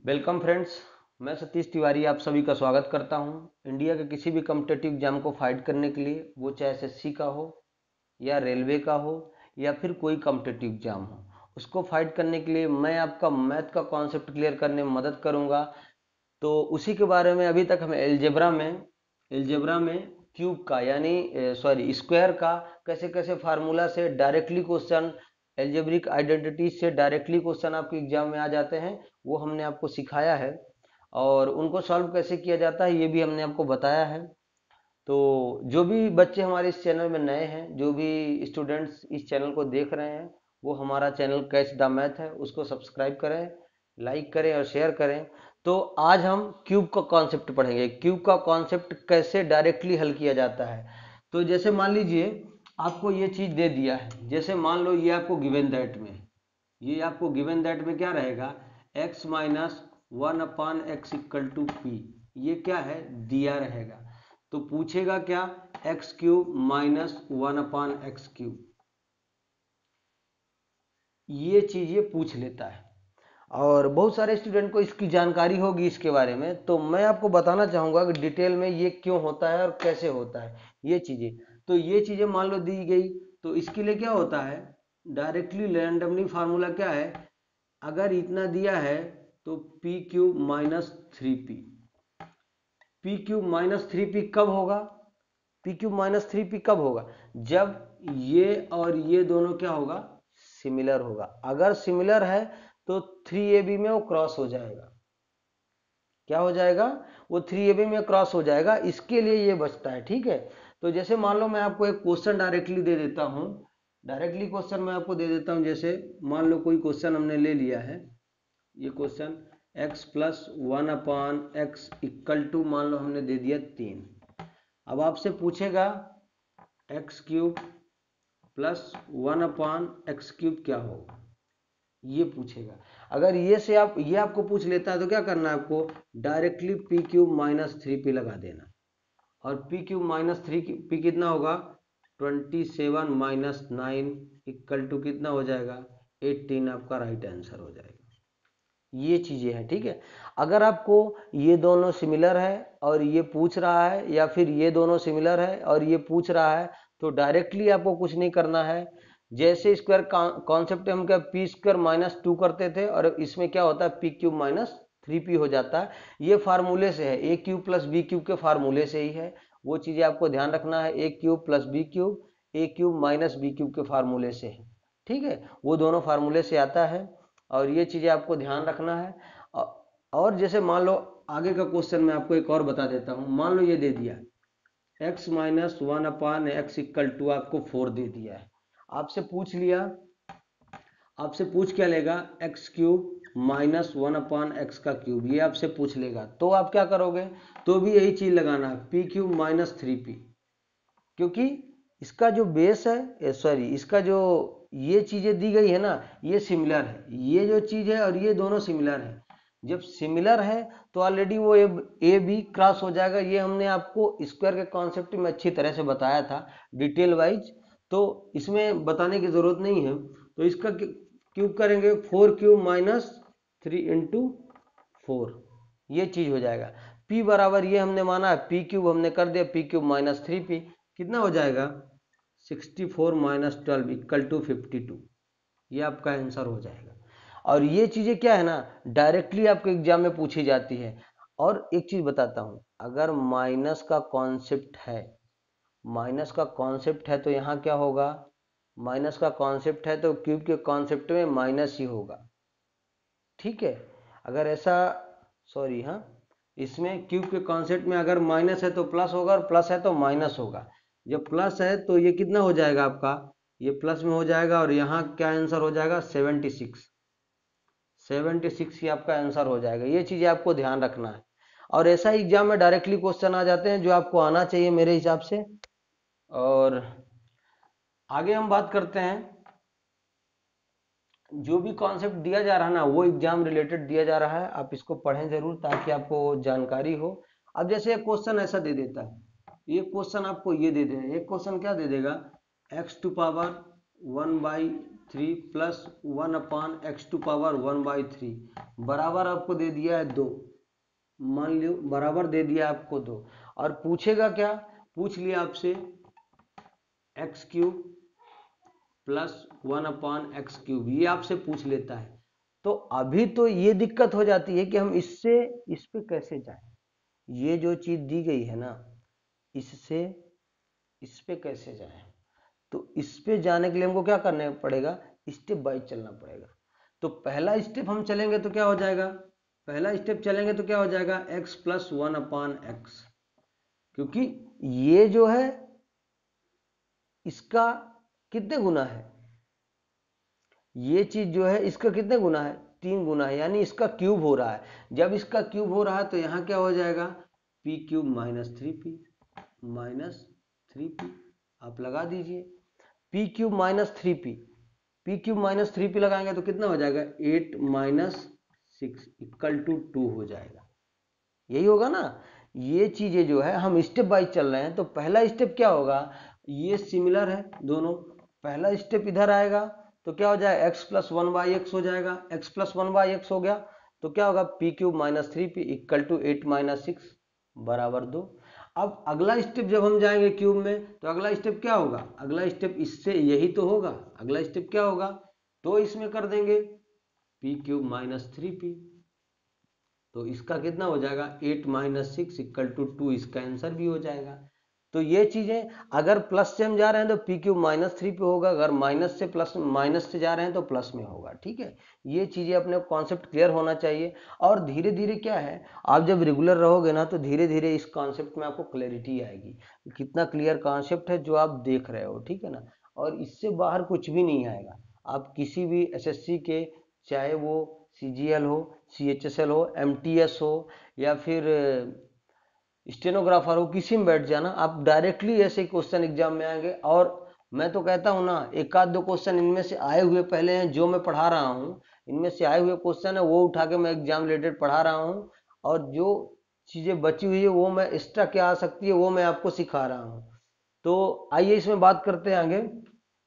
Welcome friends. मैं सतीश तिवारी आप सभी का स्वागत करता हूं। इंडिया के किसी भी कम्पिटेटिव एग्जाम को फाइट करने के लिए, वो चाहे एसएससी का हो या रेलवे का हो या फिर कोई कम्पिटेटिव एग्जाम हो, उसको फाइट करने के लिए मैं आपका मैथ का कॉन्सेप्ट क्लियर करने में मदद करूंगा। तो उसी के बारे में अभी तक हमें एलजेब्रा में क्यूब का यानी स्क्वायर का कैसे कैसे फार्मूला से डायरेक्टली क्वेश्चन, एल्जेब्रिक आइडेंटिटी से डायरेक्टली क्वेश्चन आपके एग्जाम में आ जाते हैं, वो हमने आपको सिखाया है। और उनको सॉल्व कैसे किया जाता है ये भी हमने आपको बताया है। तो जो भी बच्चे हमारे इस चैनल में नए हैं, जो भी स्टूडेंट्स इस चैनल को देख रहे हैं, वो हमारा चैनल कैच द मैथ है, उसको सब्सक्राइब करें, लाइक करें और शेयर करें। तो आज हम क्यूब का कॉन्सेप्ट पढ़ेंगे। क्यूब का कॉन्सेप्ट कैसे डायरेक्टली हल किया जाता है। तो जैसे मान लीजिए आपको ये चीज दे दिया है, जैसे मान लो ये आपको गिवन दैट में क्या रहेगा, x माइनस 1/x=p। ये क्या है, दिया रहेगा। तो पूछेगा क्या, x³ माइनस 1/x³। ये चीज ये पूछ लेता है और बहुत सारे स्टूडेंट को इसकी जानकारी होगी इसके बारे में। तो मैं आपको बताना चाहूंगा कि डिटेल में ये क्यों होता है और कैसे होता है ये चीजें। तो ये चीजें मान लो दी गई, तो इसके लिए क्या होता है, डायरेक्टली रैंडमली फार्मूला क्या है, अगर इतना दिया है तो p³ minus 3p। p³ minus 3p कब होगा, p³ माइनस 3p कब होगा, जब ये और ये दोनों क्या होगा, सिमिलर होगा। अगर सिमिलर है तो 3ab में वो क्रॉस हो जाएगा। क्या हो जाएगा, वो 3ab में क्रॉस हो जाएगा। इसके लिए ये बचता है, ठीक है। तो जैसे मान लो मैं आपको एक क्वेश्चन डायरेक्टली दे देता हूं, डायरेक्टली क्वेश्चन मैं आपको दे देता हूं। जैसे मान लो कोई क्वेश्चन हमने ले लिया है, ये क्वेश्चन x प्लस 1/x मान लो हमने दे दिया 3। अब आपसे पूछेगा x³ प्लस 1/x³ क्या होगा, ये पूछेगा। अगर ये आपको पूछ लेता है तो क्या करना है, आपको डायरेक्टली p³ माइनस 3p लगा देना। और p³ माइनस 3p कितना होगा, 27 माइनस 9 इक्वल टू कितना हो जाएगा, 18। आपका राइट आंसर हो जाएगा। ये चीजें हैं, ठीक है। अगर आपको ये दोनों सिमिलर है और ये पूछ रहा है, या फिर ये दोनों सिमिलर है और ये पूछ रहा है, तो डायरेक्टली आपको कुछ नहीं करना है। जैसे स्क्वायर कॉन्सेप्ट हम क्या p² माइनस 2 करते थे, और इसमें क्या होता है p³ माइनस 3p हो जाता है। ये फार्मूले से है, a³ प्लस b³ के फार्मूले से ही है। वो चीजें आपको ध्यान रखना है, a³ plus b³ a³ minus b³ के फार्मूले से है, ठीक है। वो दोनों फार्मूले से आता है और ये चीजें आपको ध्यान रखना है। और जैसे मान लो आगे का क्वेश्चन मैं आपको एक और बता देता हूं। मान लो ये दे दिया x माइनस 1/x= आपको 4 दे दिया है। आपसे पूछ लिया, आपसे पूछ क्या लेगा, x³ माइनस 1/x³, ये आपसे पूछ लेगा। तो आप क्या करोगे, तो भी यही चीज लगाना है, p³ माइनस 3p। क्योंकि इसका जो बेस है, इसका जो ये चीजें दी गई है ना, ये सिमिलर है। ये जो चीज है और ये दोनों सिमिलर है। जब सिमिलर है तो ऑलरेडी वो ए बी क्रॉस हो जाएगा। ये हमने आपको स्क्वायर के कॉन्सेप्ट में अच्छी तरह से बताया था डिटेल वाइज, तो इसमें बताने की जरूरत नहीं है। तो इसका क्यूब करेंगे, 4³ माइनस 3 × 4, ये चीज हो जाएगा। p बराबर ये हमने माना है, p³ हमने कर दिया, p³ माइनस 3p कितना हो जाएगा, 64 माइनस 12 इक्वल टू 52। ये आपका आंसर हो जाएगा। और ये चीजें क्या है ना, डायरेक्टली आपके एग्जाम में पूछी जाती है। और एक चीज बताता हूं, अगर माइनस का कॉन्सेप्ट है, माइनस का कॉन्सेप्ट है तो यहाँ क्या होगा, माइनस का कॉन्सेप्ट है तो क्यूब के कॉन्सेप्ट में माइनस ही होगा, ठीक है। अगर ऐसा, हाँ, इसमें क्यूब के कॉन्सेप्ट में अगर माइनस है तो प्लस होगा और प्लस है तो माइनस होगा। जब प्लस है तो ये कितना हो जाएगा आपका, ये प्लस में हो जाएगा। और यहाँ क्या आंसर हो जाएगा, 76 ही आपका आंसर हो जाएगा। ये चीजें आपको ध्यान रखना है। और ऐसा ही एग्जाम में डायरेक्टली क्वेश्चन आ जाते हैं जो आपको आना चाहिए मेरे हिसाब से। और आगे हम बात करते हैं, जो भी कॉन्सेप्ट दिया जा रहा है ना, वो एग्जाम रिलेटेड दिया जा रहा है, आप इसको पढ़ें जरूर ताकि आपको जानकारी हो। अब जैसे एक क्वेश्चन ऐसा दे देता है, ये क्वेश्चन आपको ये दे देगा, एक क्वेश्चन क्या दे देगा, x⁴ 1/2 3 प्लस 1/x⁴ बराबर आपको दे दिया है 2। मान लो बराबर दे दिया आपको 2 और पूछेगा क्या, पूछ लिया आपसे x³ प्लस 1/x³, ये आपसे पूछ लेता है। तो अभी तो ये दिक्कत हो जाती है कि हम इससे इस पे कैसे जाएं। ये जो चीज दी गई है ना, इससे इस पे कैसे जाएं। तो इस पे जाने के लिए हमको क्या करना पड़ेगा, स्टेप बाय चलना पड़ेगा। तो पहला स्टेप हम चलेंगे तो क्या हो जाएगा, पहला स्टेप चलेंगे तो क्या हो जाएगा x प्लस 1/x, क्योंकि ये जो है इसका कितने गुना है, ये चीज जो है इसका कितने गुना है, 3 गुना है, यानी इसका क्यूब हो रहा है। जब इसका क्यूब हो रहा है तो यहाँ क्या हो जाएगा p³ माइनस 3p आप लगा दीजिए। p³ minus 3p, p³ minus 3p लगाएंगे तो कितना हो जाएगा 8 माइनस 6 इक्वल टू 2 हो जाएगा। यही होगा ना। ये चीजें जो है हम स्टेप बाइज चल रहे हैं। तो पहला स्टेप क्या होगा, ये सिमिलर है दोनों, पहला स्टेप इधर आएगा तो क्या हो जाएगा x प्लस 1/x हो जाएगा। x प्लस 1/x हो गया तो क्या होगा p³ minus 3p equal to 8 minus 6 बराबर 2। अब अगला स्टेप जब हम जाएंगे क्यूब में तो अगला स्टेप क्या होगा, अगला स्टेप इससे यही तो होगा, अगला स्टेप क्या होगा, तो इसमें कर देंगे p³ माइनस 3p, तो इसका कितना हो जाएगा 8 माइनस 6 इक्वल टू 2, इसका आंसर भी हो जाएगा। तो ये चीजें अगर प्लस से हम जा रहे हैं तो p³ माइनस 3 पे होगा, अगर माइनस से प्लस माइनस से जा रहे हैं तो प्लस में होगा। ठीक है, ये चीजें अपने कॉन्सेप्ट क्लियर होना चाहिए। और धीरे धीरे क्या है, आप जब रेगुलर रहोगे ना तो धीरे धीरे इस कॉन्सेप्ट में आपको क्लैरिटी आएगी, कितना क्लियर कॉन्सेप्ट है जो आप देख रहे हो। ठीक है ना, और इससे बाहर कुछ भी नहीं आएगा। आप किसी भी एसएससी के, चाहे वो CGL हो, CHSL हो, MTS हो या फिर स्टेनोग्राफर हो, किसी में बैठ जाना, आप डायरेक्टली ऐसे क्वेश्चन एग्जाम में आएंगे। और मैं तो कहता हूँ ना, एक आध दो क्वेश्चन इनमें से आए हुए पहले हैं जो मैं पढ़ा रहा हूँ, इनमें से आए हुए क्वेश्चन है वो उठा के मैं एग्जाम रिलेटेड पढ़ा रहा हूँ, और जो चीजें बची हुई है वो मैं एक्स्ट्रा क्या आ सकती है वो मैं आपको सिखा रहा हूँ। तो आइए इसमें बात करते हैं आगे।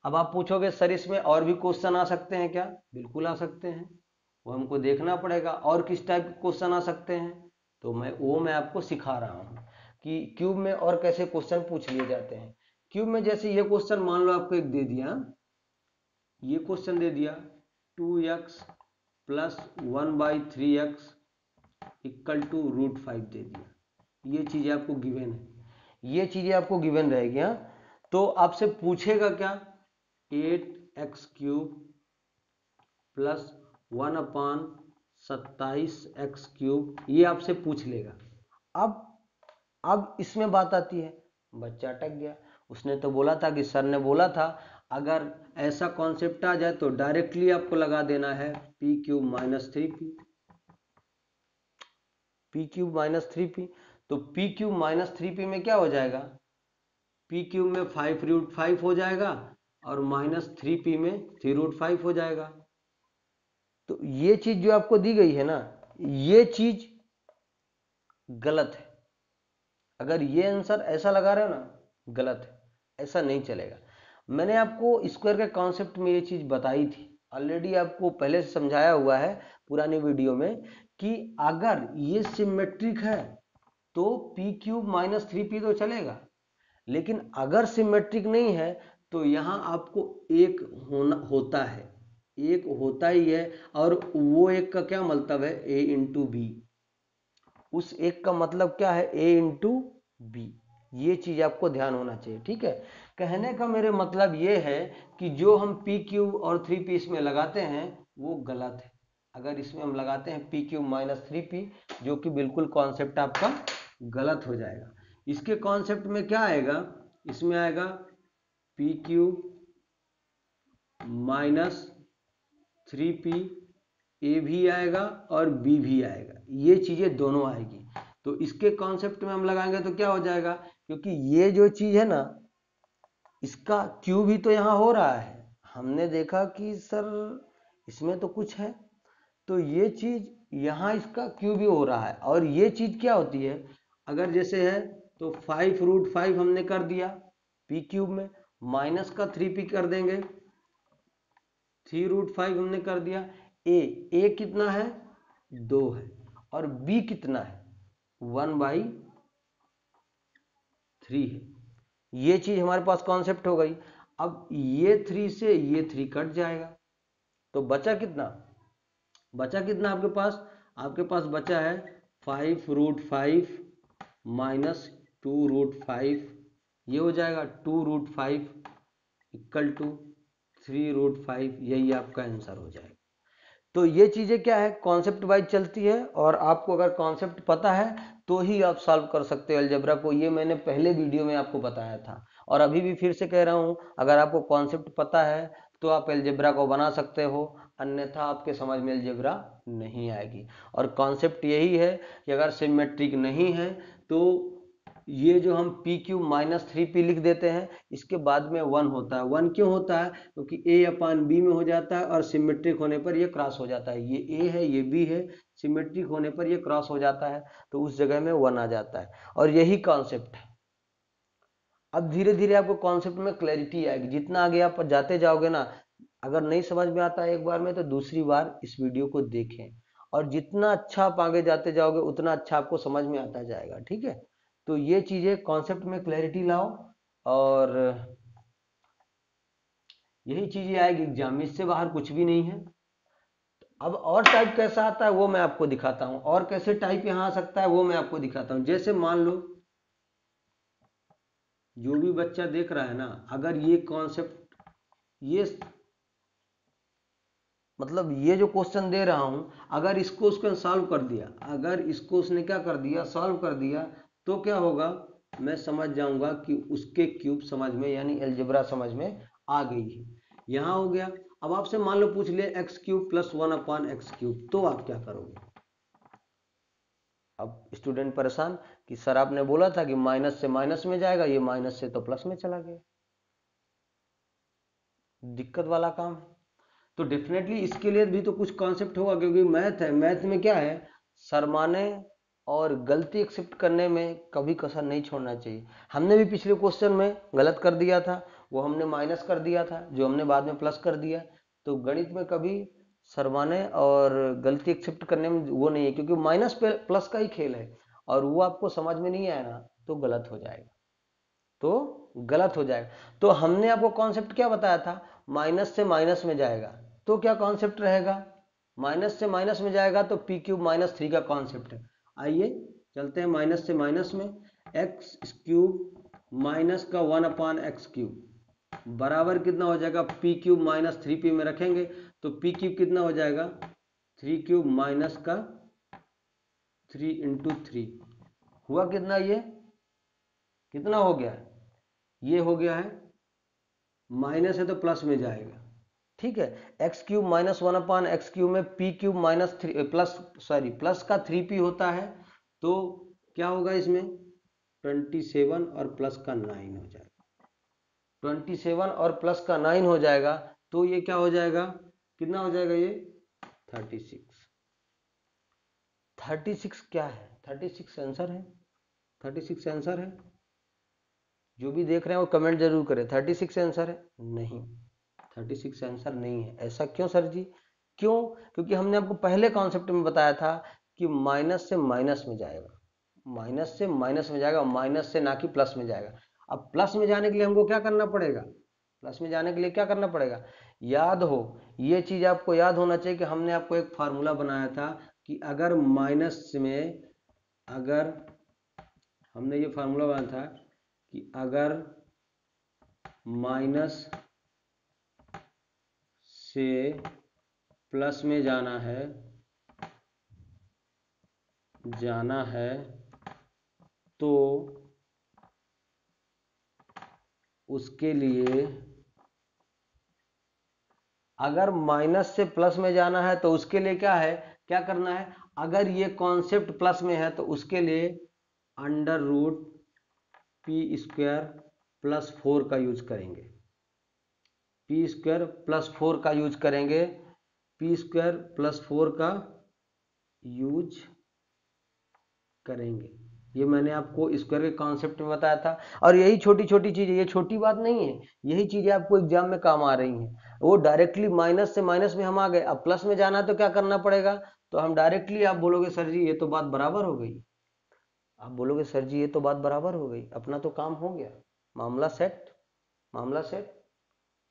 अब आप पूछोगे सर इसमें और भी क्वेश्चन आ सकते हैं क्या, बिल्कुल आ सकते हैं, वो हमको देखना पड़ेगा और किस टाइप के क्वेश्चन आ सकते हैं। तो मैं आपको सिखा रहा हूँ कि क्यूब में और कैसे क्वेश्चन पूछ लिए जाते हैं। क्यूब में जैसे ये क्वेश्चन मान लो आपको एक दे दिया, ये क्वेश्चन दे दिया 2x plus 1/3x equal to √5 दे दिया, ये चीजें आपको गिवन है, ये चीजें आपको गिवन रहेगी। हाँ, तो आपसे पूछेगा क्या 8x³ प्लस 1/27x³, ये आपसे पूछ लेगा। अब इसमें बात आती है, बच्चा अटक गया, उसने तो बोला था कि सर ने बोला था अगर ऐसा कॉन्सेप्ट आ जाए तो डायरेक्टली आपको लगा देना है p³ minus 3p, p³ minus 3p। तो p³ माइनस 3p में क्या हो जाएगा, p³ में 5√5 हो जाएगा और माइनस 3p में 3√5 हो जाएगा। तो ये चीज जो आपको दी गई है ना, ये चीज गलत है। अगर ये आंसर ऐसा लगा रहे हो ना, गलत है, ऐसा नहीं चलेगा। मैंने आपको स्क्वायर के कॉन्सेप्ट में ये चीज बताई थी, ऑलरेडी आपको पहले से समझाया हुआ है पुरानी वीडियो में, कि अगर ये सिमेट्रिक है तो p³ माइनस 3p तो चलेगा, लेकिन अगर सिमेट्रिक नहीं है तो यहां आपको एक होता है, एक होता ही है। और वो एक का क्या मतलब है, a इंटू बी, उस एक का मतलब क्या है, a इंटू बी। ये चीज आपको ध्यान होना चाहिए। ठीक है, कहने का मेरे मतलब ये है कि जो हम p³ और 3p इसमें लगाते हैं वो गलत है। अगर इसमें हम लगाते हैं p³ माइनस 3p, जो कि बिल्कुल कॉन्सेप्ट आपका गलत हो जाएगा। इसके कॉन्सेप्ट में क्या आएगा, इसमें आएगा p³ माइनस 3p, ए भी आएगा और बी भी आएगा, ये चीजें दोनों आएगी। तो इसके कॉन्सेप्ट में हम लगाएंगे तो क्या हो जाएगा, क्योंकि ये जो चीज है ना, इसका क्यू भी तो यहाँ हो रहा है, हमने देखा कि सर इसमें तो कुछ है, तो ये चीज यहाँ इसका क्यू भी हो रहा है। और ये चीज क्या होती है, अगर जैसे है तो 5√5 हमने कर दिया p³ में, माइनस का 3p कर देंगे 3√5 हमने कर दिया। ए कितना है 2 है और बी कितना है 1/3 है। ये चीज हमारे पास कॉन्सेप्ट हो गई। अब ये 3 से ये 3 कट जाएगा तो बचा कितना आपके पास बचा है 5√5 माइनस 2√5, ये हो जाएगा 2√5 इक्वल टू 3√5, यही आपका आंसर हो जाएगा। तो ये चीजें क्या है कॉन्सेप्ट वाइज चलती है और आपको अगर कॉन्सेप्ट पता है तो ही आप सॉल्व कर सकते हो अलजेब्रा को। ये मैंने पहले वीडियो में आपको बताया था और अभी भी फिर से कह रहा हूं, अगर आपको कॉन्सेप्ट पता है तो आप अलजेब्रा को बना सकते हो, अन्यथा आपके समझ में अलजेब्रा नहीं आएगी। और कॉन्सेप्ट यही है कि अगर सिमेट्रिक नहीं है तो ये जो हम PQ-3P लिख देते हैं इसके बाद में 1 होता है। 1 क्यों होता है? क्योंकि A/B में हो जाता है और सिमेट्रिक होने पर ये क्रॉस हो जाता है। ये A है ये B है, सिमेट्रिक होने पर ये क्रॉस हो जाता है तो उस जगह में 1 आ जाता है और यही कॉन्सेप्ट है। अब धीरे धीरे आपको कॉन्सेप्ट में क्लैरिटी आएगी। जितना आगे आप जाते जाओगे ना, अगर नहीं समझ में आता है एक बार में तो दूसरी बार इस वीडियो को देखें और जितना अच्छा आप आगे जाते जाओगे उतना अच्छा आपको समझ में आता जाएगा। ठीक है, तो ये चीजें कॉन्सेप्ट में क्लैरिटी लाओ और यही चीजें आएगी एग्जाम में, इससे बाहर कुछ भी नहीं है। अब और टाइप कैसा आता है वो मैं आपको दिखाता हूं, और कैसे टाइप यहां आ सकता है वो मैं आपको दिखाता हूं। जैसे मान लो जो भी बच्चा देख रहा है ना, अगर ये कॉन्सेप्ट ये मतलब ये जो क्वेश्चन दे रहा हूं, अगर इसको उसने सॉल्व कर दिया, अगर इसको उसने क्या कर दिया सॉल्व कर दिया तो क्या होगा, मैं समझ जाऊंगा कि उसके क्यूब समझ में यानी अलजेब्रा समझ में आ गई है। यहां हो गया। अब आपसे मान लो पूछ ले x³ + 1/x³, तो आप क्या करोगे? अब स्टूडेंट परेशान कि सर आपने बोला था कि माइनस से माइनस में जाएगा, ये माइनस से तो प्लस में चला गया, दिक्कत वाला काम है। तो डेफिनेटली इसके लिए भी तो कुछ कॉन्सेप्ट होगा, क्योंकि मैथ है, मैथ में क्या है शर्माने और गलती एक्सेप्ट करने में कभी कसर नहीं छोड़ना चाहिए। हमने भी पिछले क्वेश्चन में गलत कर दिया था, वो हमने माइनस कर दिया था जो हमने बाद में प्लस कर दिया। तो गणित में कभी शर्माने और गलती एक्सेप्ट करने में वो नहीं है, क्योंकि माइनस प्लस का ही खेल है और वो आपको समझ में नहीं आया ना तो गलत हो जाएगा, तो हमने आपको कॉन्सेप्ट क्या बताया था, माइनस से माइनस में जाएगा तो क्या कॉन्सेप्ट रहेगा, माइनस से माइनस में जाएगा तो PQ-3 का कॉन्सेप्ट है। आइए चलते हैं माइनस से माइनस में। x³ माइनस का 1/x³ बराबर कितना हो जाएगा, PQ-3P में रखेंगे तो PQ कितना हो जाएगा 3³ माइनस का 3 × 3 हुआ कितना, ये कितना हो गया, ये हो गया है माइनस है तो प्लस में जाएगा। ठीक है, x³ - 1/x³ में प्लस का 3p होता है तो क्या होगा इसमें 27 और प्लस का 9 हो जाएगा, 27 और प्लस का 9 हो जाएगा तो ये क्या हो जाएगा, कितना हो जाएगा ये 36 क्या है, 36 आंसर है, 36 आंसर है। जो भी देख रहे हैं वो कमेंट जरूर करें, 36 आंसर है? नहीं, 36 आंसर नहीं है। ऐसा क्यों सर जी? क्यों? क्योंकि हमने आपको पहले कॉन्सेप्ट में बताया था कि माइनस से माइनस में जाएगा, माइनस से माइनस में जाएगा, माइनस से ना कि प्लस में जाएगा। अब प्लस में जाने के लिए हमको क्या करना पड़ेगा, प्लस में जाने के लिए क्या करना पड़ेगा, याद हो, ये चीज आपको याद होना चाहिए कि हमने आपको एक फार्मूला बनाया था कि अगर माइनस में, अगर हमने ये फार्मूला बनाया था कि अगर माइनस से प्लस में जाना है तो उसके लिए, अगर माइनस से प्लस में जाना है तो उसके लिए क्या है, क्या करना है, अगर ये कॉन्सेप्ट प्लस में है तो उसके लिए √p² + 4 का यूज करेंगे, p² + 4 का यूज करेंगे, p² + 4 का यूज करेंगे। ये मैंने आपको स्क्वायर के कॉन्सेप्ट में बताया था। और यही छोटी छोटी चीजें, ये छोटी बात नहीं है, यही चीजें आपको एग्जाम में काम आ रही हैं। वो डायरेक्टली माइनस से माइनस में हम आ गए, अब प्लस में जाना है तो क्या करना पड़ेगा, तो हम डायरेक्टली, आप बोलोगे सर जी ये तो बात बराबर हो गई, आप बोलोगे सर जी ये तो बात बराबर हो गई, अपना तो काम हो गया, मामला सेट, मामला सेट।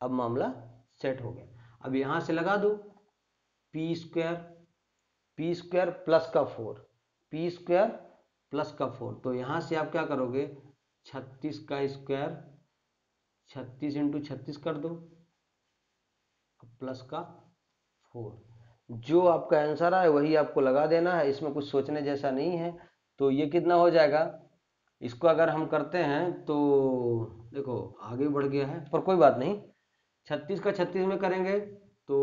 अब मामला सेट हो गया। अब यहां से लगा दो पी स्क्वायर प्लस का 4, पी स्क्वायर प्लस का 4, तो यहां से आप क्या करोगे, 36 का स्क्वायर, 36 इंटू 36 कर दो, प्लस का 4। जो आपका आंसर है वही आपको लगा देना है, इसमें कुछ सोचने जैसा नहीं है। तो ये कितना हो जाएगा, इसको अगर हम करते हैं तो देखो आगे बढ़ गया है, पर कोई बात नहीं, 36 का 36 में करेंगे तो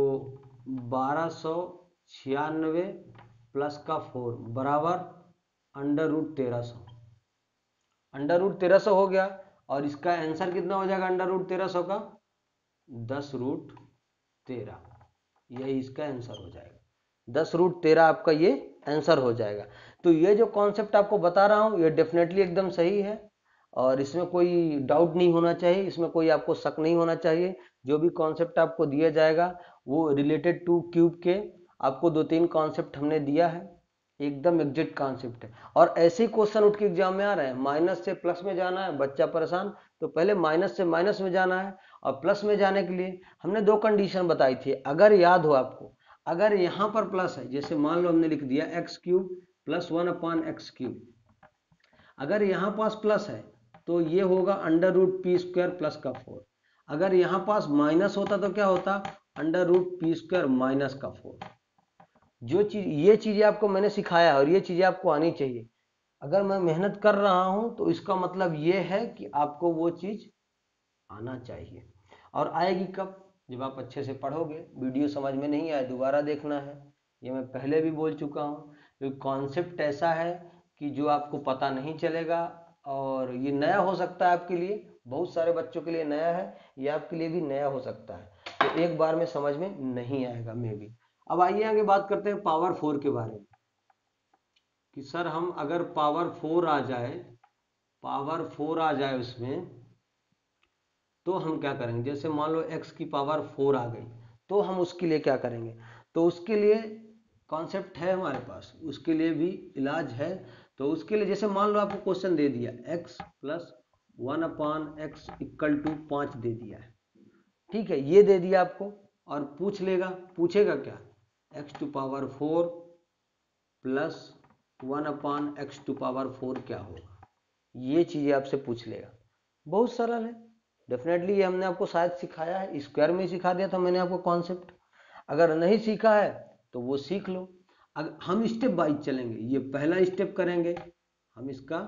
1296 प्लस का 4 बराबर √1300, √1300 हो गया। और इसका आंसर कितना हो जाएगा √1300 का, 10√13, यही इसका आंसर हो जाएगा, 10√13 आपका ये आंसर हो जाएगा। तो ये जो कॉन्सेप्ट आपको बता रहा हूँ ये डेफिनेटली एकदम सही है, और इसमें कोई डाउट नहीं होना चाहिए, इसमें कोई आपको शक नहीं होना चाहिए। जो भी कॉन्सेप्ट आपको दिया जाएगा वो रिलेटेड टू क्यूब के आपको 2-3 कॉन्सेप्ट हमने दिया है, एकदम एग्जैक्ट कॉन्सेप्ट है। और ऐसे ही क्वेश्चन उठ के एग्जाम में आ रहे हैं, माइनस से प्लस में जाना है, बच्चा परेशान, तो पहले माइनस से माइनस में जाना है, और प्लस में जाने के लिए हमने 2 कंडीशन बताई थी, अगर याद हो आपको, अगर यहाँ पर प्लस है, जैसे मान लो हमने लिख दिया x³ प्लस 1/x³, अगर यहाँ पास प्लस है तो ये होगा √p² प्लस का 4, अगर यहाँ पास माइनस होता तो क्या होता, √p² माइनस का 4। जो चीज, ये चीजें आपको मैंने सिखाया और ये चीजें आपको आनी चाहिए। अगर मैं मेहनत कर रहा हूं तो इसका मतलब ये है कि आपको वो चीज आना चाहिए। और आएगी कब, जब आप अच्छे से पढ़ोगे, वीडियो समझ में नहीं आए दोबारा देखना है, ये मैं पहले भी बोल चुका हूँ। क्योंकि कॉन्सेप्ट ऐसा है कि जो आपको पता नहीं चलेगा, और ये नया हो सकता है आपके लिए, बहुत सारे बच्चों के लिए नया है, ये आपके लिए भी नया हो सकता है, तो एक बार में समझ में नहीं आएगा मे भी। अब आइए आगे बात करते हैं पावर 4 के बारे में, कि सर हम अगर पावर 4 आ जाए, पावर 4 आ जाए उसमें, तो हम क्या करेंगे, जैसे मान लो x की पावर 4 आ गई, तो हम उसके लिए क्या करेंगे, तो उसके लिए कॉन्सेप्ट है हमारे पास, उसके लिए भी इलाज है। तो उसके लिए जैसे मान लो आपको क्वेश्चन दे दिया x plus 1/x equal to 5 दे दिया है, ठीक है, ये दे दिया आपको, और पूछेगा क्या, x⁴ प्लस 1/x⁴ क्या होगा, ये चीजें आपसे पूछ लेगा। बहुत सरल है, डेफिनेटली ये हमने आपको शायद सिखाया है, स्क्वायर में सिखा दिया था मैंने आपको कॉन्सेप्ट, अगर नहीं सीखा है तो वो सीख लो। अगर हम स्टेप वाइज चलेंगे, ये पहला स्टेप करेंगे, हम इसका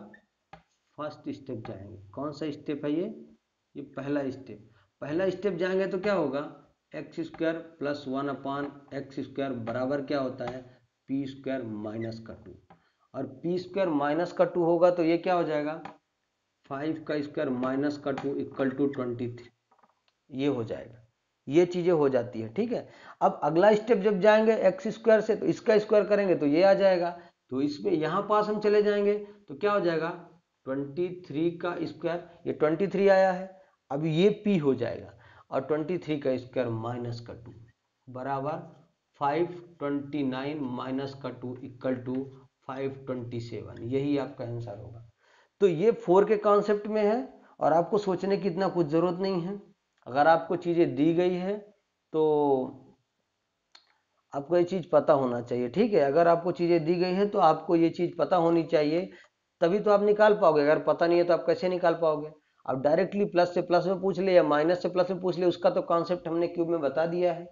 फर्स्ट स्टेप जाएंगे, कौन सा स्टेप है ये पहला स्टेप, पहला स्टेप जाएंगे तो क्या होगा, x² प्लस 1/x² बराबर क्या होता है, p² माइनस का 2, और p² माइनस का 2 होगा तो ये क्या हो जाएगा, 5 का स्क्वायर माइनस का 2 इक्वल टू 23, ये हो जाएगा, ये चीजें हो जाती है, ठीक है। अब अगला स्टेप जब जाएंगे x² से, तो इसका स्क्वायर करेंगे तो ये आ जाएगा, तो इसमें यहाँ पास हम चले जाएंगे तो क्या हो जाएगा, 23 का स्क्वायर, ये 23 आया है, अब ये p हो जाएगा, और 23 का स्क्वायर माइनस का 2 बराबर 529 माइनस का 2 इक्वल टू 527, यही आपका आंसर होगा। तो ये 4 के कॉन्सेप्ट में है, और आपको सोचने की इतना कुछ जरूरत नहीं है। अगर आपको चीजें दी गई है तो आपको ये चीज पता होना चाहिए, ठीक है, अगर आपको चीजें दी गई हैं तो आपको ये चीज पता होनी चाहिए, तभी तो आप निकाल पाओगे, अगर पता नहीं है तो आप कैसे निकाल पाओगे। अब डायरेक्टली प्लस से प्लस में पूछ ले या माइनस से प्लस में पूछ ले, उसका तो कॉन्सेप्ट हमने क्यूब में बता दिया है।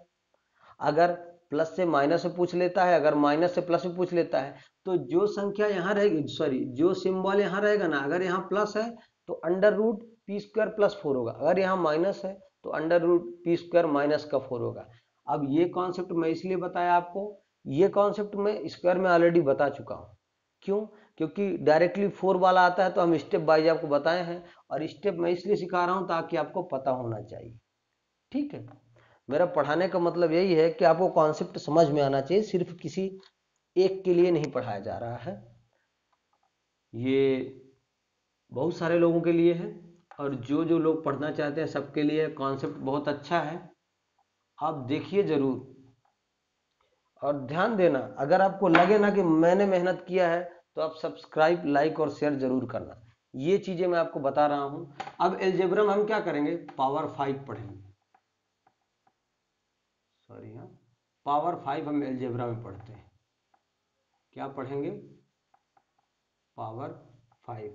अगर प्लस से माइनस में पूछ लेता है, अगर माइनस से प्लस में पूछ लेता है, तो जो संख्या यहाँ रहेगी, सॉरी जो सिंबल यहाँ रहेगा ना, अगर यहाँ प्लस है तो √p² प्लस 4 होगा, अगर यहाँ माइनस है तो √p² माइनस का 4 होगा। अब ये कॉन्सेप्ट मैं इसलिए बताया आपको, ये कॉन्सेप्ट मैं स्क्वायर में ऑलरेडी बता चुका हूँ, क्यों, क्योंकि डायरेक्टली 4 वाला आता है तो हम स्टेप बाइज आपको बताए हैं, और स्टेप मैं इसलिए सिखा रहा हूँ ताकि आपको पता होना चाहिए, ठीक है। मेरा पढ़ाने का मतलब यही है कि आपको कॉन्सेप्ट समझ में आना चाहिए, सिर्फ किसी एक के लिए नहीं पढ़ाया जा रहा है। ये बहुत सारे लोगों के लिए है और जो जो लोग पढ़ना चाहते हैं सबके लिए कॉन्सेप्ट बहुत अच्छा है, आप देखिए जरूर। और ध्यान देना, अगर आपको लगे ना कि मैंने मेहनत किया है तो आप सब्सक्राइब, लाइक और शेयर जरूर करना। ये चीजें मैं आपको बता रहा हूं। अब अलजेब्रा में हम क्या करेंगे, पावर 5 पढ़ेंगे। सॉरी, हाँ, पावर 5 हम अलजेब्रा में पढ़ते हैं। क्या पढ़ेंगे, पावर 5।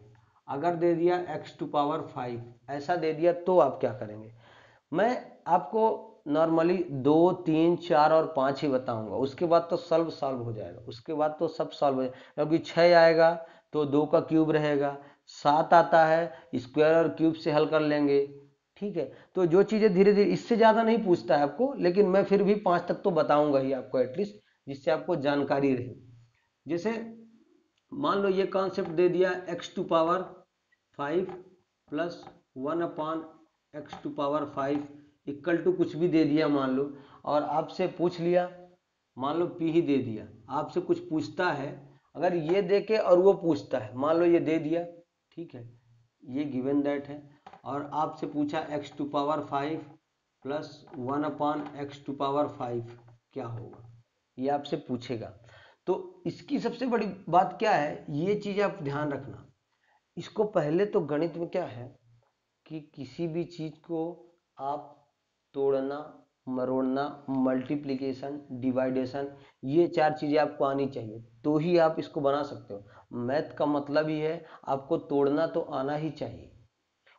अगर दे दिया x टू पावर 5 ऐसा दे दिया तो आप क्या करेंगे। मैं आपको नॉर्मली 2, 3, 4 और 5 ही बताऊंगा, उसके बाद तो सॉल्व हो जाएगा, उसके बाद तो सब सॉल्व हो जाएगा। क्योंकि 6 आएगा तो 2 का क्यूब रहेगा, 7 आता है स्क्वायर और क्यूब से हल कर लेंगे। ठीक है, तो जो चीजें धीरे धीरे, इससे ज्यादा नहीं पूछता है आपको, लेकिन मैं फिर भी 5 तक तो बताऊंगा ही आपको एटलीस्ट, जिससे आपको जानकारी रहे। जैसे मान लो ये कॉन्सेप्ट दे दिया x to power 5 plus 1 upon X to power 5 equal to कुछ भी दे दिया मान लो, और आपसे पूछ लिया, मान लो p ही दे दिया, आपसे कुछ पूछता है, अगर ये दे के और वो पूछता है, मान लो ये दे दिया, ठीक है, ये गिवन दैट है, और आपसे पूछा x to power 5 plus 1 upon X to power 5 क्या होगा, ये आपसे पूछेगा। तो इसकी सबसे बड़ी बात क्या है, ये चीज आप ध्यान रखना। इसको पहले तो गणित में क्या है कि किसी भी चीज को आप तोड़ना, मरोड़ना, मल्टीप्लिकेशन, डिवाइडेशन, ये 4 चीजें आपको आनी चाहिए तो ही आप इसको बना सकते हो। मैथ का मतलब ही है आपको तोड़ना तो आना ही चाहिए।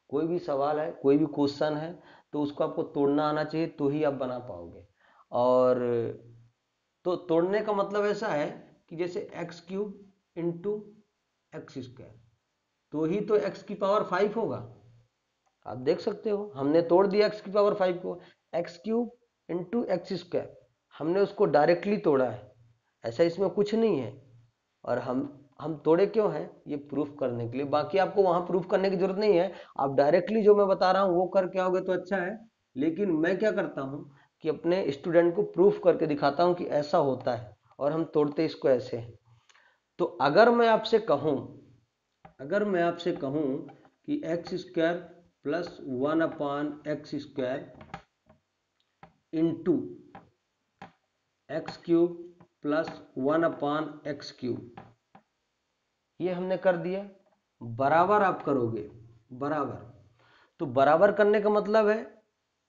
कोई भी सवाल है, कोई भी क्वेश्चन है तो उसको आपको तोड़ना आना चाहिए तो ही आप बना पाओगे। और तो तोड़ने का मतलब ऐसा है कि जैसे x cube into x square, तो ही तो एक्स की पावर 5 होगा। आप देख सकते हो हमने तोड़ दिया एक्स की पावर 5 को, x cube into x square, हमने उसको डायरेक्टली तोड़ा है, ऐसा इसमें कुछ नहीं है। और हम तोड़े क्यों हैं, ये प्रूफ करने के लिए, बाकी आपको वहां प्रूफ करने की जरूरत नहीं है, आप डायरेक्टली जो मैं बता रहा हूँ वो करके आओगे तो अच्छा है। लेकिन मैं क्या करता हूँ कि अपने स्टूडेंट को प्रूफ करके दिखाता हूँ कि ऐसा होता है और हम तोड़ते इसको ऐसे हैं। तो अगर मैं आपसे कहूं कि x square plus 1 upon x square into x cube plus 1 upon x cube, ये हमने कर दिया, बराबर आप करोगे, बराबर। तो बराबर करने का मतलब है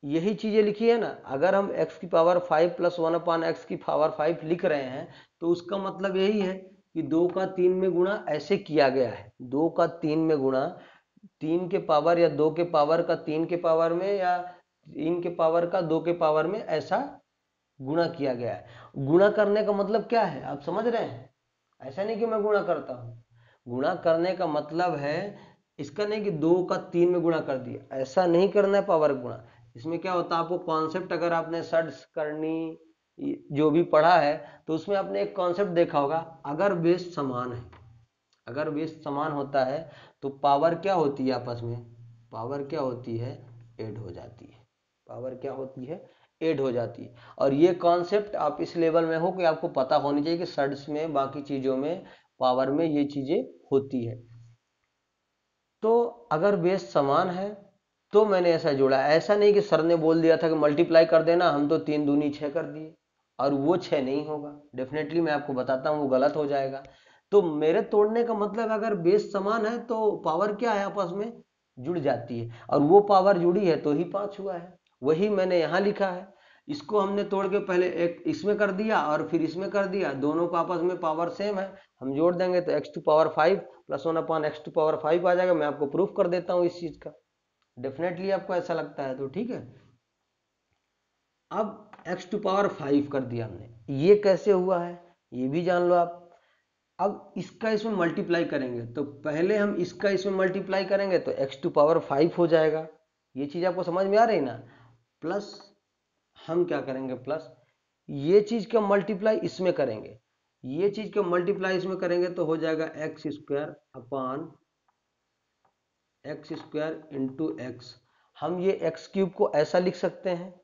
यही चीजें लिखी है ना, अगर हम x की पावर 5 प्लस 1 अपान एक्स की पावर 5 लिख रहे हैं तो उसका मतलब यही है कि 2 का 3 में गुणा ऐसे किया गया है, 2 का 3 में गुणा, 3 के पावर या 2 के पावर का 3 के पावर में या 3 के पावर का 2 के पावर में ऐसा गुणा किया गया है। गुणा करने का मतलब क्या है आप समझ रहे हैं, ऐसा नहीं कि मैं गुणा करता हूं, गुणा करने का मतलब है इसका नहीं कि 2 का 3 में गुणा कर दिया, ऐसा नहीं करना है पावर गुणा। इसमें क्या होता है, आपको कॉन्सेप्ट, अगर आपने षड्स करनी जो भी पढ़ा है तो उसमें आपने एक कॉन्सेप्ट देखा होगा, अगर बेस समान है, अगर बेस समान होता है तो पावर क्या होती है आपस में, पावर क्या होती है, ऐड हो जाती है, पावर क्या होती है, ऐड हो जाती है। और ये कॉन्सेप्ट आप इस लेवल में हो कि आपको पता होनी चाहिए कि षड्स में, बाकी चीजों में, पावर में ये चीजें होती है। तो अगर बेस समान है तो मैंने ऐसा जोड़ा, ऐसा नहीं कि सर ने बोल दिया था कि मल्टीप्लाई कर देना, हम तो 3 दूनी 6 कर दिए, और वो 6 नहीं होगा, डेफिनेटली मैं आपको बताता हूँ वो गलत हो जाएगा। तो मेरे तोड़ने का मतलब अगर बेस समान है तो पावर क्या है, आपस में जुड़ जाती है, और वो पावर जुड़ी है तो ही 5 हुआ है, वही मैंने यहाँ लिखा है। इसको हमने तोड़ के पहले एक इसमें कर दिया और फिर इसमें कर दिया, दोनों का आपस में पावर सेम है, हम जोड़ देंगे तो X to power 5 plus 1 upon X to power 5 आ जाएगा। मैं आपको प्रूफ कर देता हूँ इस चीज का, डेफिनेटली आपको ऐसा लगता है तो ठीक है। अब x टू पावर 5 कर दिया हमने, ये कैसे हुआ है ये भी जान लो आप। अब इसका इसमें मल्टीप्लाई करेंगे तो पहले हम इसका इसमें मल्टीप्लाई करेंगे तो x टू पावर 5 हो जाएगा, ये चीज आपको समझ में आ रही ना। प्लस हम क्या करेंगे, प्लस ये चीज का मल्टीप्लाई इसमें करेंगे, ये चीज का मल्टीप्लाई इसमें करेंगे तो हो जाएगा x square upon x square into x. हम ये एक्स क्यूब को ऐसा लिख सकते हैं,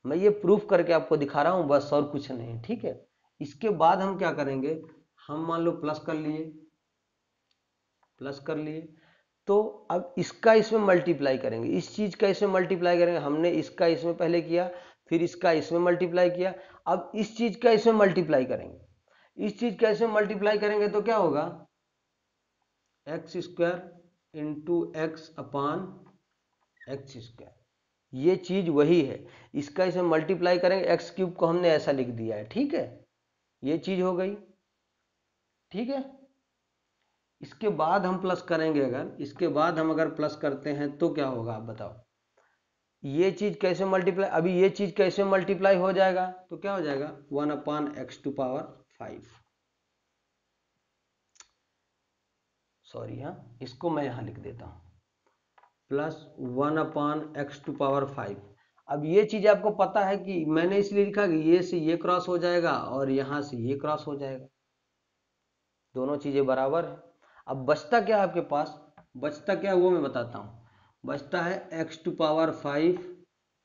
मैं ये प्रूफ करके आपको दिखा रहा हूं बस, और कुछ नहीं, ठीक है। इसके बाद हम क्या करेंगे, हम मान लो प्लस कर लिए, प्लस कर लिए। तो अब इसका इसमें मल्टीप्लाई करेंगे, इस चीज का इसमें मल्टीप्लाई करेंगे। हमने इसका इसमें पहले किया, फिर इसका इसमें मल्टीप्लाई किया, अब इस चीज का इसमें मल्टीप्लाई करेंगे। इस चीज का इसमें मल्टीप्लाई करेंगे तो क्या होगा, एक्स स्क्वायर इंटू एक्स अपान एक्स स्क्वायर। ये चीज वही है, इसका इसमें मल्टीप्लाई करेंगे, एक्स क्यूब को हमने ऐसा लिख दिया है, ठीक है, ये चीज हो गई, ठीक है। इसके बाद हम प्लस करेंगे, अगर इसके बाद हम अगर प्लस करते हैं तो क्या होगा आप बताओ। ये चीज कैसे मल्टीप्लाई, अभी ये चीज कैसे मल्टीप्लाई हो जाएगा, तो क्या हो जाएगा 1/x⁵। सॉरी, हाँ इसको मैं यहां लिख देता हूं, प्लस 1/x⁵। अब ये चीज आपको पता है कि मैंने इसलिए लिखा कि ये से ये क्रॉस हो जाएगा और यहां से ये क्रॉस हो जाएगा, दोनों चीजें बराबर है। अब बचता क्या आपके पास, बचता क्या वो मैं बताता हूं। बचता है x⁵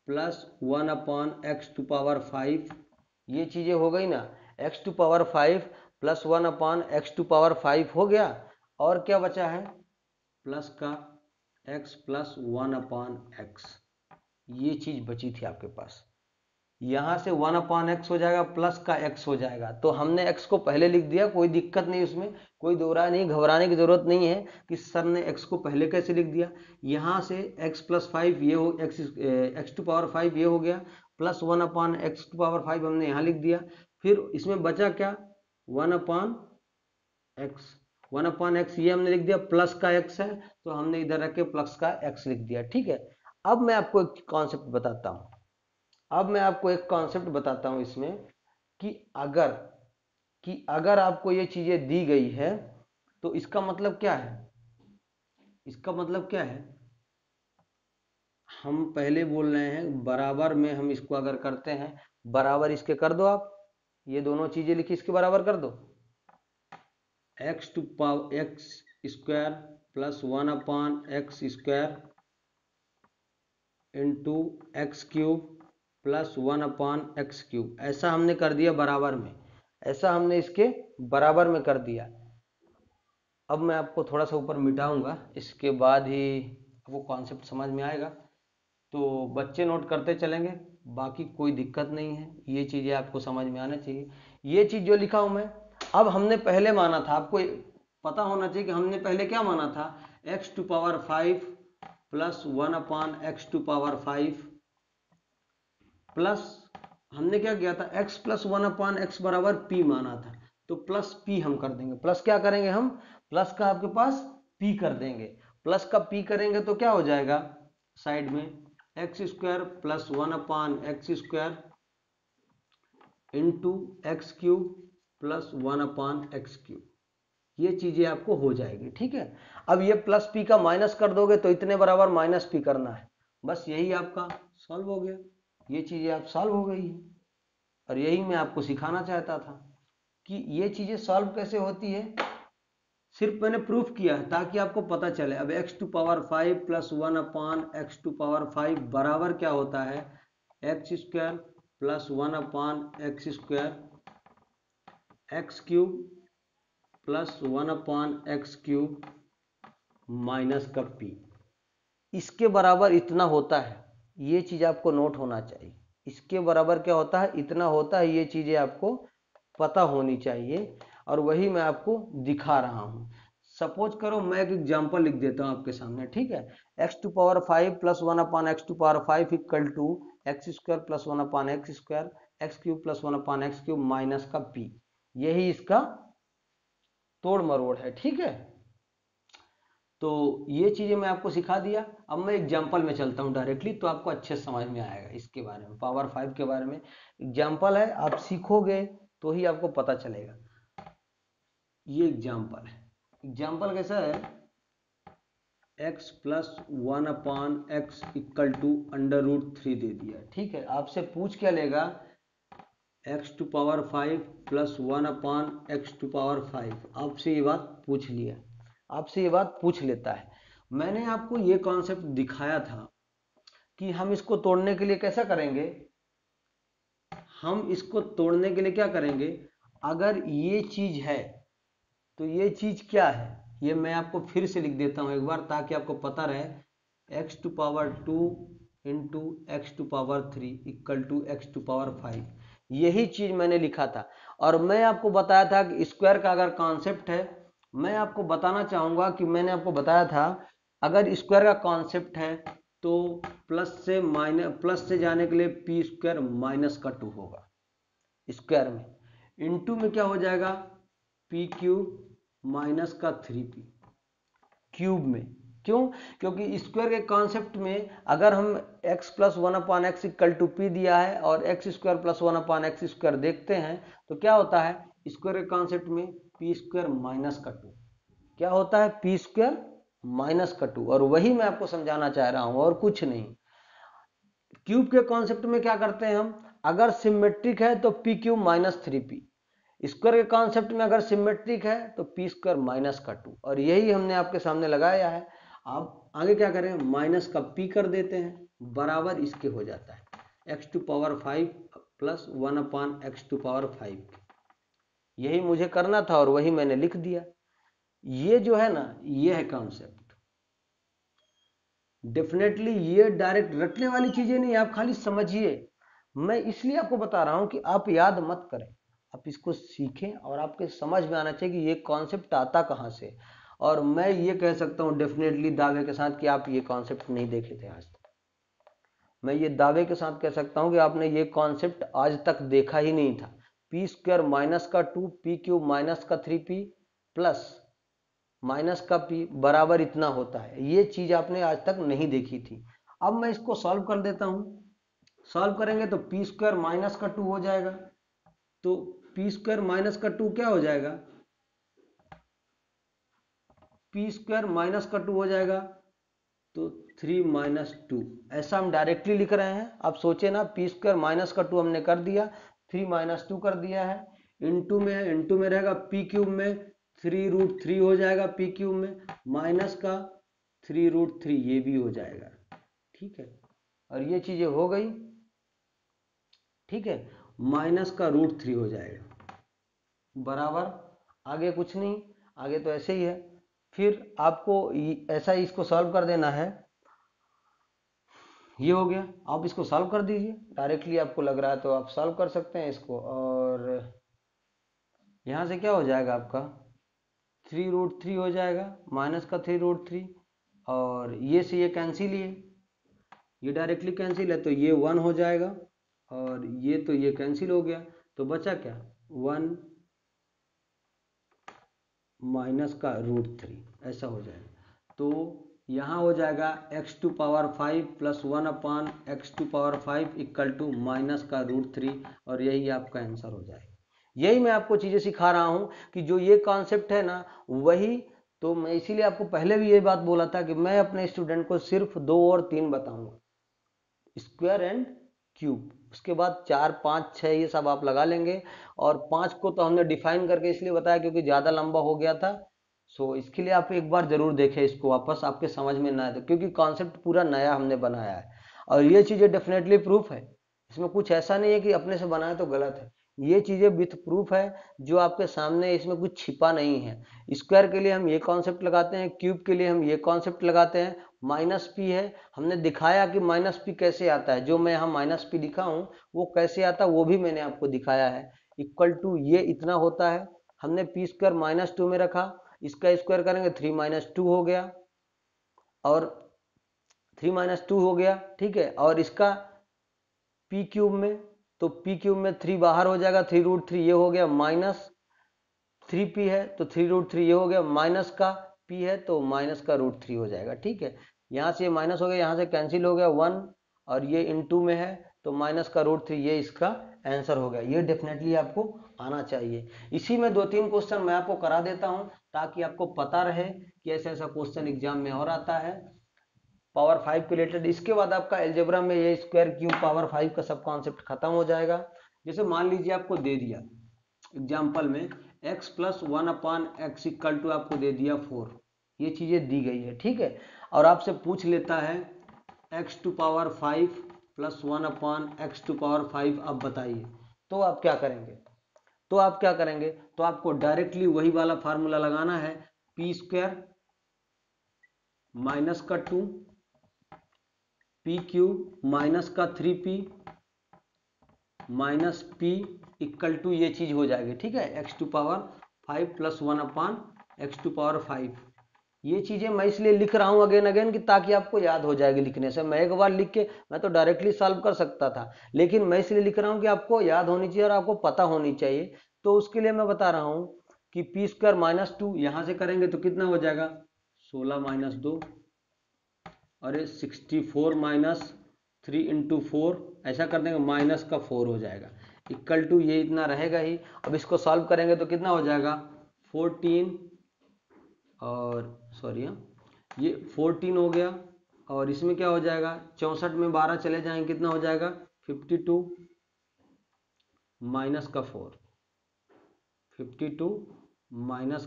प्लस 1/x⁵। ये चीजें हो गई ना, x⁵ प्लस 1/x⁵ हो गया, और क्या बचा है प्लस का x प्लस 1/x। ये चीज बची थी आपके पास, यहां से 1/x हो जाएगा, प्लस का x हो जाएगा। तो हमने x को पहले लिख दिया, कोई दिक्कत नहीं, उसमें कोई दोहरा नहीं, घबराने की जरूरत नहीं है कि सर ने x को पहले कैसे लिख दिया। यहां से x प्लस 5 ये हो, x⁵ ये हो गया, प्लस 1/x⁵ हमने यहां लिख दिया। फिर इसमें बचा क्या 1/x, 1/x ये हमने लिख दिया, प्लस का x है तो हमने इधर रख के प्लस का x लिख दिया, ठीक है। अब मैं आपको एक कॉन्सेप्ट बताता हूं, इसमें कि अगर आपको ये चीजें दी गई है तो इसका मतलब क्या है, इसका मतलब क्या है, हम पहले बोल रहे हैं बराबर में, हम इसको अगर करते हैं बराबर इसके कर दो आप, ये दोनों चीजें लिखी इसके बराबर कर दो, x² plus 1/x² into x³ plus 1/x³। ऐसा हमने कर दिया बराबर में, ऐसा हमने इसके बराबर में कर दिया। अब मैं आपको थोड़ा सा ऊपर मिटाऊंगा, इसके बाद ही आपको कॉन्सेप्ट समझ में आएगा। तो बच्चे नोट करते चलेंगे, बाकी कोई दिक्कत नहीं है, ये चीजें आपको समझ में आना चाहिए। ये चीज जो लिखा हूं मैं, अब हमने पहले माना था, आपको पता होना चाहिए कि हमने पहले क्या माना था, x⁵ प्लस 1/x⁵ प्लस हमने क्या किया था, x प्लस 1/x बराबर p माना था, तो प्लस p हम कर देंगे। प्लस क्या करेंगे हम, प्लस का आपके पास p कर देंगे, प्लस का p करेंगे तो क्या हो जाएगा साइड में x² plus 1/x² into x³ plus 1/x³। ये चीजें आपको हो जाएगी, ठीक है। अब ये प्लस p का माइनस कर दोगे तो इतने बराबर माइनस p करना है, बस यही आपका सॉल्व हो गया, ये चीजें आप सॉल्व हो गई है। और यही मैं आपको सिखाना चाहता था कि ये चीजें सॉल्व कैसे होती है, सिर्फ मैंने प्रूफ किया है ताकि आपको पता चले। अब x⁵ प्लस 1/x⁵ बराबर क्या होता है, x² plus 1/x² x³ plus 1/x³ minus का p, इसके बराबर इतना होता है। ये चीज आपको नोट होना चाहिए, इसके बराबर क्या होता है, इतना होता है। ये चीजें आपको पता होनी चाहिए और वही मैं आपको दिखा रहा हूं। सपोज करो मैं एक एग्जांपल लिख देता हूं आपके सामने, ठीक है। x⁵ plus 1/x⁵ equal to x² plus 1/x² x³ plus 1/x³ minus का p, यही इसका तोड़ मरोड़ है, ठीक है। तो ये चीजें मैं आपको सिखा दिया। अब मैं एग्जांपल में चलता हूं डायरेक्टली, तो आपको अच्छे से समझ में आएगा इसके बारे में, पावर 5 के बारे में। एग्जांपल है, आप सीखोगे तो ही आपको पता चलेगा। ये एग्जांपल है, एग्जांपल कैसा है, x plus 1/x equal to √3 दे दिया, ठीक है। आपसे पूछ क्या लेगा, x⁵ प्लस 1/x⁵। आपसे ये बात पूछ लिया, आपसे ये बात पूछ लेता है। मैंने आपको ये कॉन्सेप्ट दिखाया था कि हम इसको तोड़ने के लिए कैसा करेंगे, हम इसको तोड़ने के लिए क्या करेंगे, अगर ये चीज है तो ये चीज क्या है, ये मैं आपको फिर से लिख देता हूँ एक बार ताकि आपको पता रहे, x to power 2 into X to power 3 equal to X to power 5। यही चीज मैंने लिखा था और मैं आपको बताया था कि स्क्वायर का अगर कॉन्सेप्ट है, मैं आपको बताना चाहूंगा कि मैंने आपको बताया था अगर स्क्वायर का कॉन्सेप्ट है तो प्लस से जाने के लिए पी स्क्वायर माइनस का 2 होगा स्क्वायर में, इनटू में क्या हो जाएगा पी क्यूब माइनस का 3p क्यूब में। क्यों? क्योंकि स्क्वायर के कॉन्सेप्ट में अगर हम x plus 1/x equal to P दिया है और x square plus 1/x square देखते हैं तो क्या होता है स्क्वायर के कॉन्सेप्ट में पी स्क्वायर माइनस का 2, क्या होता है पी स्क्वायर माइनस का 2, और वही मैं आपको समझाना चाह रहा हूं और कुछ नहीं। क्यूब के कॉन्सेप्ट में क्या करते हैं हम, अगर सिमेट्रिक है तो P cube minus 3p, square के कॉन्सेप्ट में अगर सिमेट्रिक है तो पी स्क्वायर माइनस का 2, और यही हमने आपके सामने लगाया है। आप आगे क्या करें, माइनस का p कर देते हैं बराबर इसके हो जाता है x to power 5 plus 1/x to power 5। यही मुझे करना था और वही मैंने लिख दिया। ये जो है ना ये है कॉन्सेप्ट। डेफिनेटली ये डायरेक्ट रटने वाली चीजें नहीं, आप खाली समझिए। मैं इसलिए आपको बता रहा हूं कि आप याद मत करें, आप इसको सीखें और आपके समझ में आना चाहिए कि ये कॉन्सेप्ट आता कहां से। और मैं ये कह सकता हूं डेफिनेटली दावे के साथ कि आप ये कॉन्सेप्ट नहीं देखे थे आज तक। मैं ये दावे के साथ कह सकता हूं कि आपने ये कॉन्सेप्ट आज तक देखा ही नहीं था। पी स्क्वायर माइनस का 2 पी क्यूब माइनस का 3p प्लस माइनस का p बराबर इतना होता है, ये चीज आपने आज तक नहीं देखी थी। अब मैं इसको सॉल्व कर देता हूं। सॉल्व करेंगे तो पी स्क्वायर माइनस का 2 हो जाएगा, तो पी स्क्वायर माइनस का 2 क्या हो जाएगा, पी स्क्वायर माइनस का 2 हो जाएगा तो 3 माइनस 2, ऐसा हम डायरेक्टली लिख रहे हैं। आप सोचे ना, पी स्क्वायर माइनस का 2 हमने कर दिया, 3 माइनस 2 कर दिया है, इंटू में है, इंटू में रहेगा पी क्यूब में 3√3 हो जाएगा पी क्यूब में, माइनस का 3√3 ये भी हो जाएगा। ठीक है, और ये चीजें हो गई। ठीक है, माइनस का √3 हो जाएगा बराबर, आगे कुछ नहीं, आगे तो ऐसे ही है। फिर आपको ऐसा ही इसको सॉल्व कर देना है। ये हो गया, आप इसको सॉल्व कर दीजिए डायरेक्टली, आपको लग रहा है तो आप सॉल्व कर सकते हैं इसको। और यहां से क्या हो जाएगा आपका 3√3 हो जाएगा, माइनस का 3√3, और ये से ये कैंसिल, ये डायरेक्टली कैंसिल है तो ये 1 हो जाएगा, और ये तो ये कैंसिल हो गया, तो बचा क्या 1 माइनस का √3, ऐसा हो जाएगा। तो यहाँ हो जाएगा x to power 5 plus 1/x to power 5 equal to minus का √3, और यही आपका आंसर हो जाएगा। यही मैं आपको चीजें सिखा रहा हूं कि जो ये कॉन्सेप्ट है ना वही, तो मैं इसीलिए आपको पहले भी ये बात बोला था कि मैं अपने स्टूडेंट को सिर्फ 2 और 3 बताऊंगा, स्क्वायर एंड क्यूब, उसके बाद 4 5 6 ये सब आप लगा लेंगे। और 5 को तो हमने डिफाइन करके इसलिए बताया क्योंकि ज्यादा लंबा हो गया था, सो इसके लिए आप एक बार जरूर देखें इसको वापस, आपके समझ में ना आए तो, क्योंकि कॉन्सेप्ट पूरा नया हमने बनाया है और ये चीजें डेफिनेटली प्रूफ है, इसमें कुछ ऐसा नहीं है कि अपने से बनाए तो गलत है, ये चीजें विथ प्रूफ है जो आपके सामने, इसमें कुछ छिपा नहीं है। स्क्वायर के लिए हम ये कॉन्सेप्ट लगाते हैं, क्यूब के लिए हम ये कॉन्सेप्ट लगाते हैं, माइनस पी है, हमने दिखाया कि माइनस पी कैसे आता है, जो मैं यहाँ माइनस पी लिखा हूँ वो कैसे आता है वो भी मैंने आपको दिखाया है। इक्वल टू ये इतना होता है, हमने पी स्क्वायर माइनस 2 में रखा, इसका स्क्वायर करेंगे 3 माइनस 2 हो गया, और 3 माइनस 2 हो गया। ठीक है, और इसका पी क्यूब में, तो पी क्यूब में 3 बाहर हो जाएगा, 3√3 ये हो गया, माइनस 3p है तो 3√3 ये हो गया, माइनस का p है तो माइनस का √3 हो जाएगा। ठीक है, यहाँ से माइनस हो गया, यहाँ से कैंसिल हो गया 1, और ये इनटू में है तो माइनस का √3, ये इसका आंसर हो गया। ये डेफिनेटली आपको आना चाहिए। इसी में 2-3 क्वेश्चन मैं आपको करा देता हूँ ताकि आपको पता रहे कि ऐसा ऐसा क्वेश्चन एग्जाम में और आता है पावर 5 के रिलेटेड। इसके बाद आपका एल्जेब्रा में ये स्क्वायर क्यूब पावर 5 का सब कॉन्सेप्ट खत्म हो जाएगा। जैसे मान लीजिए आपको दे दिया एग्जाम्पल में x plus 1/x equal to आपको दे दिया 4, ये चीजें दी गई है। ठीक है, और आपसे पूछ लेता है x to power 5 plus 1/x to power 5, आप बताइए, तो आप क्या करेंगे, तो आपको डायरेक्टली वही वाला फार्मूला लगाना है, पी स्क्वायर माइनस का 2 पी क्यूब माइनस का 3p minus p equal to ये चीज हो जाएगी, ठीक है, x to power 5 plus 1 upon x to power 5। ये चीजें मैं इसलिए लिख रहा हूं अगेन अगेन कि ताकि आपको याद हो जाएगी लिखने से। मैं एक बार लिख के मैं तो डायरेक्टली सॉल्व कर सकता था, लेकिन मैं इसलिए लिख रहा हूं कि आपको याद होनी चाहिए और आपको पता होनी चाहिए। तो उसके लिए मैं बता रहा हूं कि पी स्क्वायर माइनस 2 यहां से करेंगे तो कितना हो जाएगा 16 माइनस 2, अरे 64 माइनस 3 इंटू 4, ऐसा कर देंगे माइनस का 4 हो जाएगा, इक्वल टू ये इतना रहेगा ही। अब इसको सॉल्व करेंगे तो कितना हो जाएगा 14 और सॉरी ये 14 हो गया, और इसमें क्या हो जाएगा 64 में 12 चले जाएंगे कितना हो जाएगा 52 माइनस का 4, 52 माइनस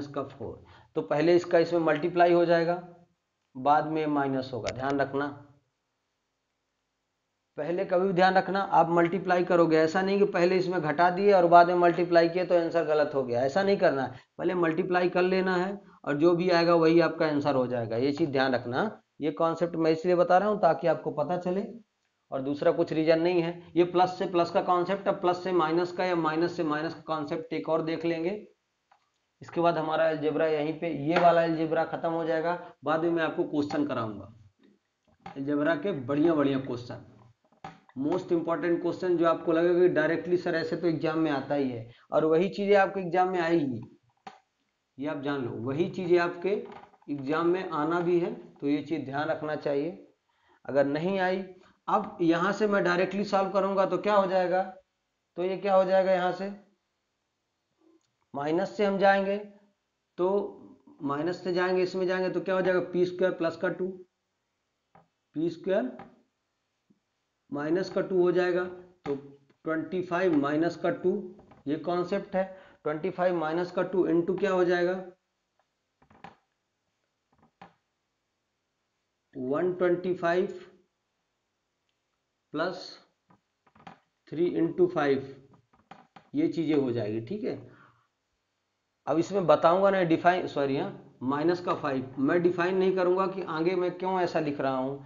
का 4। तो पहले इसका इसमें मल्टीप्लाई हो जाएगा, बाद में माइनस होगा, ध्यान रखना। पहले कभी भी ध्यान रखना आप मल्टीप्लाई करोगे, ऐसा नहीं कि पहले इसमें घटा दिए और बाद में मल्टीप्लाई किए तो आंसर गलत हो गया, ऐसा नहीं करना है। पहले मल्टीप्लाई कर लेना है और जो भी आएगा वही आपका आंसर हो जाएगा, ये चीज ध्यान रखना। ये कॉन्सेप्ट मैं इसलिए बता रहा हूँ ताकि आपको पता चले, और दूसरा कुछ रीजन नहीं है। ये प्लस से प्लस का कॉन्सेप्ट, अब प्लस से माइनस का या माइनस से माइनस का कॉन्सेप्ट एक और देख लेंगे। इसके बाद हमारा अलजेब्रा यहीं पे ये वाला अलजेब्रा खत्म हो जाएगा। बाद में मैं आपको क्वेश्चन कराऊंगा अलजेब्रा के बढ़िया बढ़िया क्वेश्चन, मोस्ट इंपॉर्टेंट क्वेश्चन जो आपको लगेगा कि डायरेक्टली सर ऐसे तो एग्जाम में आता ही है, और वही चीजें आपके एग्जाम में आएगी, ये आप जान लो, वही चीजें आपके एग्जाम में आना भी है, तो ये चीज ध्यान रखना चाहिए। अगर नहीं आई, अब यहां से मैं डायरेक्टली सॉल्व करूंगा तो क्या हो जाएगा, तो ये क्या हो जाएगा, यहां से माइनस से हम जाएंगे तो माइनस से जाएंगे इसमें जाएंगे तो क्या हो जाएगा पी स्क्वायर प्लस का 2, पी स्क्वायर माइनस का 2 हो जाएगा, तो 25 माइनस का 2, ये कॉन्सेप्ट है। 25 माइनस का 2 इंटू क्या हो जाएगा 125 प्लस 3 इंटू 5, ये चीजें हो जाएगी, ठीक है। अब इसमें बताऊंगा ना डिफाइन, सॉरी हाँ, माइनस का 5 मैं डिफाइन नहीं करूंगा कि आगे मैं क्यों ऐसा लिख रहा हूं,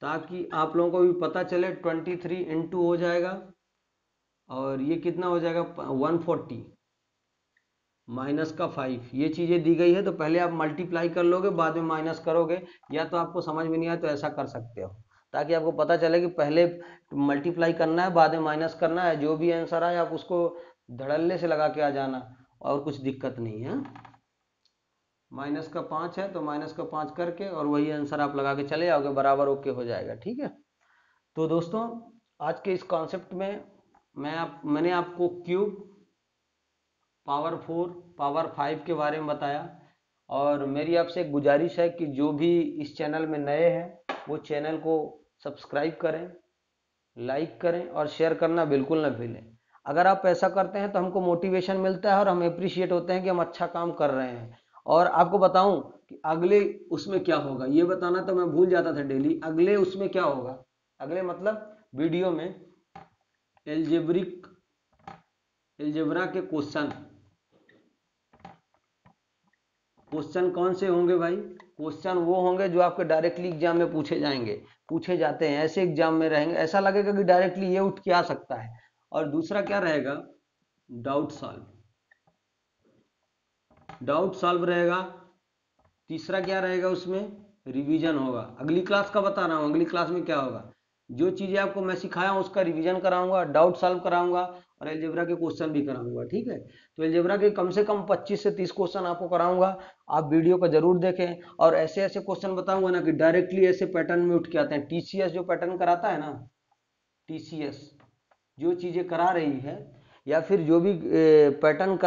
ताकि आप लोगों को भी पता चले। 23 इंटू हो जाएगा और ये कितना हो जाएगा 140 माइनस का 5, ये चीजें दी गई है तो पहले आप मल्टीप्लाई कर लोगे बाद में माइनस करोगे, या तो आपको समझ में नहीं आया तो ऐसा कर सकते हो, ताकि आपको पता चले कि पहले मल्टीप्लाई करना है बाद में माइनस करना है, जो भी आंसर आए आप उसको धड़ल्ले से लगा के आ जाना और कुछ दिक्कत नहीं है। माइनस का 5 है तो माइनस का 5 करके और वही आंसर आप लगा के चले आओगे, बराबर ओके हो जाएगा, ठीक है। तो दोस्तों आज के इस कॉन्सेप्ट में मैंने आपको क्यूब, पावर 4, पावर 5 के बारे में बताया, और मेरी आपसे एक गुजारिश है कि जो भी इस चैनल में नए हैं वो चैनल को सब्सक्राइब करें, लाइक करें और शेयर करना बिल्कुल ना भूलें। अगर आप ऐसा करते हैं तो हमको मोटिवेशन मिलता है और हम अप्रिशिएट होते हैं कि हम अच्छा काम कर रहे हैं। और आपको बताऊं कि अगले उसमें क्या होगा, ये बताना तो मैं भूल जाता था डेली, अगले उसमें क्या होगा, अगले मतलब वीडियो में एल्जेब्रा के क्वेश्चन कौन से होंगे भाई, क्वेश्चन वो होंगे जो आपके डायरेक्टली एग्जाम में पूछे जाएंगे, पूछे जाते हैं, ऐसे एग्जाम में रहेंगे, ऐसा लगेगा कि डायरेक्टली ये उठ के आ सकता है। और दूसरा क्या रहेगा, डाउट सॉल्व रहेगा। तीसरा क्या रहेगा, उसमें रिवीजन होगा। अगली क्लास का बता रहा हूँ, अगली क्लास में क्या होगा, जो चीजें आपको मैं सिखाया हूँ उसका रिवीजन कराऊंगा, डाउट सॉल्व कराऊंगा और अलजेब्रा के क्वेश्चन भी कराऊंगा, ठीक है। तो अलजेब्रा के कम से कम 25 से 30 क्वेश्चन आपको कराऊंगा, आप वीडियो को जरूर देखें। और ऐसे ऐसे क्वेश्चन बताऊंगा ना कि डायरेक्टली ऐसे पैटर्न में उठ के आते हैं। टीसीएस जो पैटर्न कराता है ना, टीसीएस जो चीजें करा रही है, या फिर जो भी पैटर्न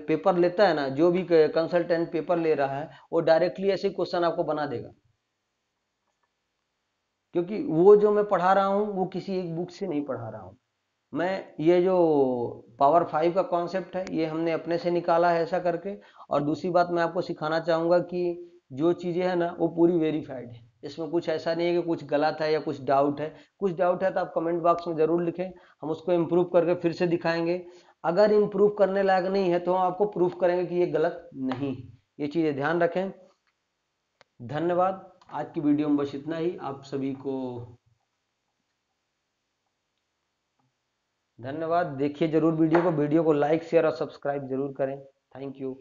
पेपर लेता है ना, जो भी कंसल्टेंट पेपर ले रहा है वो डायरेक्टली ऐसे क्वेश्चन आपको बना देगा, क्योंकि वो जो मैं पढ़ा रहा हूँ वो किसी एक बुक से नहीं पढ़ा रहा हूँ मैं। ये जो पावर 5 का कॉन्सेप्ट है ये हमने अपने से निकाला है ऐसा करके। और दूसरी बात मैं आपको सिखाना चाहूंगा कि जो चीजें हैं ना वो पूरी वेरीफाइड है, इसमें कुछ ऐसा नहीं है कि कुछ गलत है या कुछ डाउट है। कुछ डाउट है तो आप कमेंट बॉक्स में जरूर लिखें, हम उसको इम्प्रूव करके फिर से दिखाएंगे। अगर इम्प्रूव करने लायक नहीं है तो हम आपको प्रूफ करेंगे कि ये गलत नहीं। ये चीजें ध्यान रखें। धन्यवाद। आज की वीडियो में बस इतना ही। आप सभी को धन्यवाद। देखिए जरूर वीडियो को लाइक शेयर और सब्सक्राइब जरूर करें। Thank you.